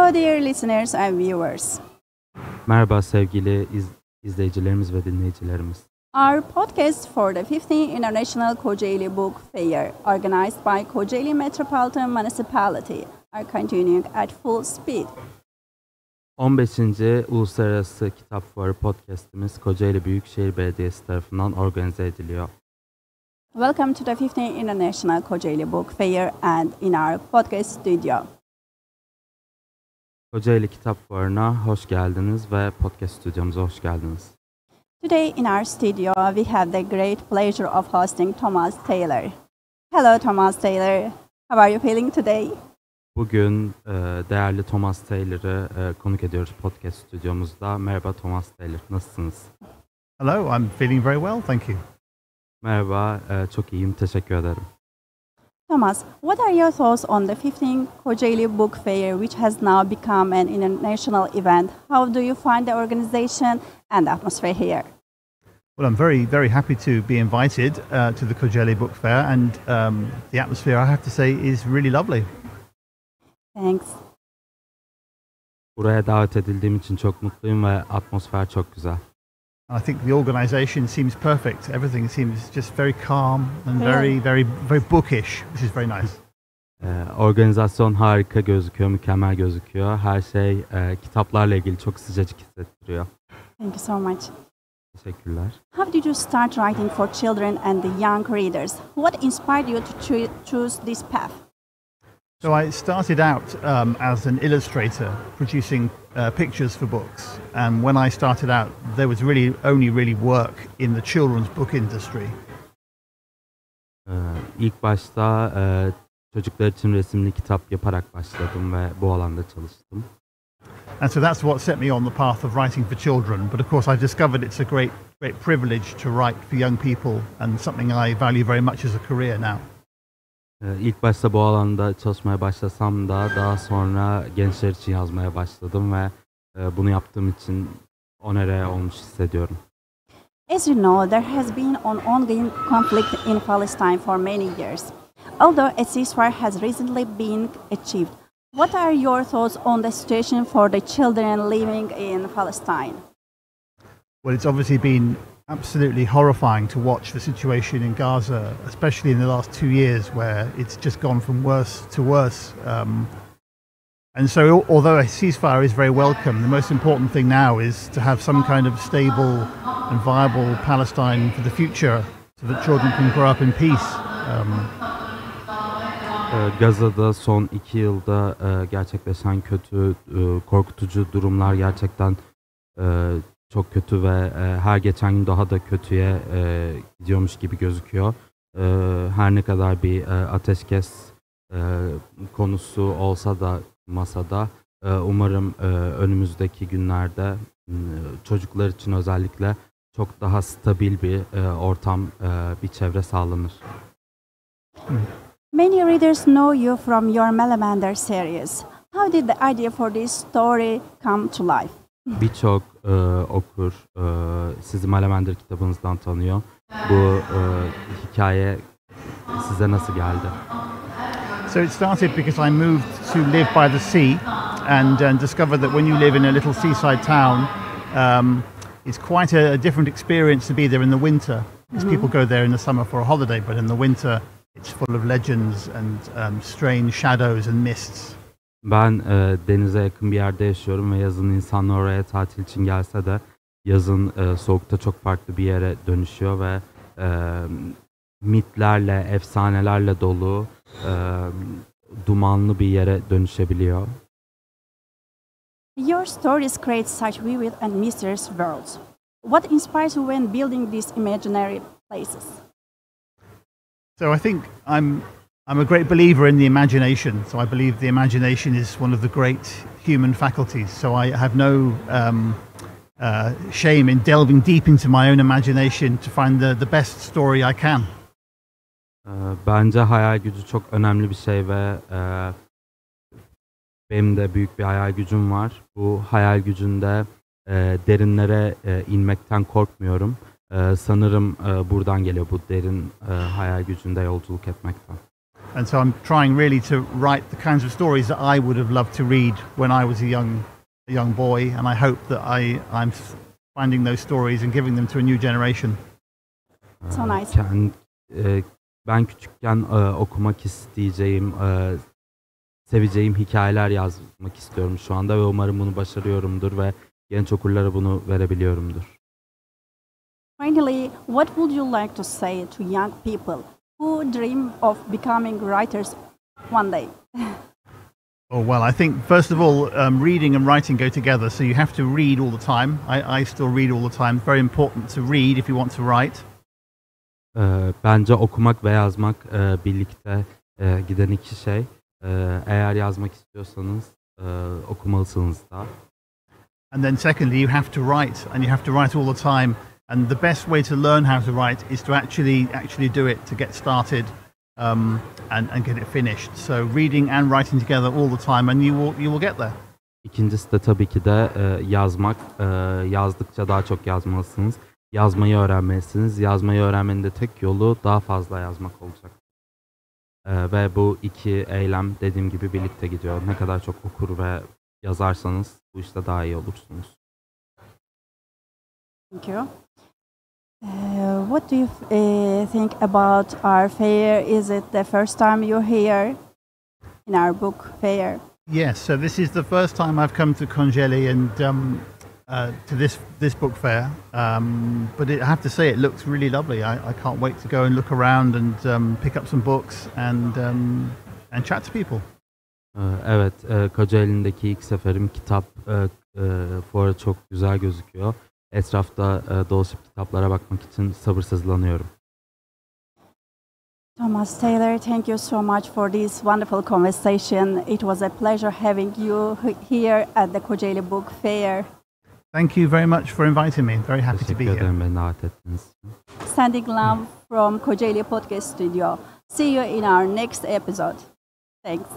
Hello dear listeners and viewers. Merhaba sevgili izleyicilerimiz ve dinleyicilerimiz. Our podcast for the 15th International Kocaeli Book Fair, organized by Kocaeli Metropolitan Municipality, are continuing at full speed. 15. Uluslararası Kitap Fuarı podcastimiz Kocaeli Büyükşehir Belediyesi tarafından organize ediliyor. Welcome to the 15th International Kocaeli Book Fair and in our podcast studio. Kocaeli Kitap Fuarı'na hoş geldiniz ve podcast stüdyomuza hoş geldiniz. Today in our studio we have the great pleasure of hosting Thomas Taylor. Hello Thomas Taylor, how are you feeling today? Bugün değerli Thomas Taylor'ı konuk ediyoruz podcast stüdyomuzda. Merhaba Thomas Taylor, nasılsınız? Hello, I'm feeling very well, thank you. Merhaba, çok iyiyim, teşekkür ederim. Thomas, what are your thoughts on the 15th Kocaeli Book Fair, which has now become an international event? How do you find the organization and the atmosphere here? Well, I'm very, very happy to be invited to the Kocaeli Book Fair, and the atmosphere, I have to say, is really lovely. Thanks. Buraya davet edildiğim için çok mutluyum ve atmosfer çok güzel. I think the organization seems perfect. Everything seems just very calm and very bookish, which is very nice. Organizasyon harika gözüküyor, mükemmel gözüküyor. Her şey kitaplarla ilgili çok sıcacık hissettiriyor. Thank you so much. Teşekkürler. How did you start writing for children and the young readers? What inspired you to choose this path? So I started out as an illustrator, producing pictures for books. And when I started out, there was only work in the children's book industry. İlk başta çocuklar için resimli kitap yaparak başladım ve bu alanda çalıştım. And so that's what set me on the path of writing for children. But of course, I've discovered it's a great privilege to write for young people, and something I value very much as a career now. İlk başta bu alanda çalışmaya başlasam da daha sonra gençler için yazmaya başladım ve bunu yaptığım için onere olmuş hissediyorum. As you know, there has been an ongoing conflict in Palestine for many years. Although a ceasefire has recently been achieved, what are your thoughts on the situation for the children living in Palestine? Well, it's obviously been absolutely horrifying to watch the situation in Gaza, especially in the last 2 years, where it's just gone from worse to worse. And so, although a ceasefire is very welcome, the most important thing now is to have some kind of stable and viable Palestine for the future, so that children can grow up in peace. Gaza'da son 2 yılda gerçekleşen kötü, korkutucu durumlar gerçekten çok kötü ve her geçen gün daha da kötüye gidiyormuş gibi gözüküyor. Her ne kadar bir ateşkes konusu olsa da masada, umarım önümüzdeki günlerde çocuklar için özellikle çok daha stabil bir ortam, bir çevre sağlanır. Many readers know you from your Malamander series. How did the idea for this story come to life? Birçok okur sizi Malamander kitabınızdan tanıyor. Bu hikaye size nasıl geldi? So it started because I moved to live by the sea, and discovered that when you live in a little seaside town, it's quite a different experience to be there in the winter. Because people go there in the summer for a holiday, but in the winter it's full of legends and strange shadows and mists. Ben denize yakın bir yerde yaşıyorum ve yazın insanlar oraya tatil için gelse de yazın soğukta çok farklı bir yere dönüşüyor ve mitlerle, efsanelerle dolu dumanlı bir yere dönüşebiliyor. Your stories create such vivid and mysterious worlds. What inspires you when building these imaginary places? So I think I'm a great believer in the imagination. So I believe the imagination is one of the great human faculties. So I have no shame in delving deep into my own imagination to find the best story I can. Bence hayal gücü çok önemli bir şey ve benim de büyük bir hayal gücüm var. Bu hayal gücünde derinlere inmekten korkmuyorum. Sanırım buradan geliyor bu derin hayal gücünde yolculuk etmekten. And so I'm trying really to write the kinds of stories that I would have loved to read when I was a young boy, and I hope that I'm finding those stories and giving them to a new generation. So nice. Ben küçükken okumak isteyeceğim, seveceğim hikayeler yazmak istiyorum şu anda ve umarım bunu başarıyorumdur ve genç okurlara bunu verebiliyorumdur. Finally, what would you like to say to young people who dream of becoming writers one day? Oh, well, I think, first of all, reading and writing go together, so you have to read all the time. I still read all the time. It's very important to read if you want to write. Bence okumak ve yazmak birlikte giden iki şey. Eğer yazmak istiyorsanız okumalısınız da. And then secondly, you have to write, and you have to write all the time. And the best way to learn how to write is to actually do it, to get started and get it finished. So reading and writing together all the time, and you will get there. İkincisi de tabii ki de yazmak. Yazdıkça daha çok yazmalısınız. Yazmayı öğrenmelisiniz. Yazmayı öğrenmenin de tek yolu daha fazla yazmak olacak. Ve bu iki eylem dediğim gibi birlikte gidiyor. Ne kadar çok okur ve yazarsanız bu işte daha iyi olursunuz. Thank you. What do you think about our fair? Is it the first time you're here in our book fair? Yes, so this is the first time I've come to Kocaeli and to this book fair. But I have to say, it looks really lovely. I can't wait to go and look around and pick up some books and chat to people. Evet, Kocaeli'ndeki ilk seferim kitap fuarı çok güzel gözüküyor. Etrafta dolaşıp kitaplara bakmak için sabırsızlanıyorum. Thomas Taylor, thank you so much for this wonderful conversation. It was a pleasure having you here at the Kocaeli Book Fair. Thank you very much for inviting me. Very happy to be Teşekkür here. ederim beni davet ettiğiniz için. Sending love from Kocaeli Podcast Studio. See you in our next episode. Thanks.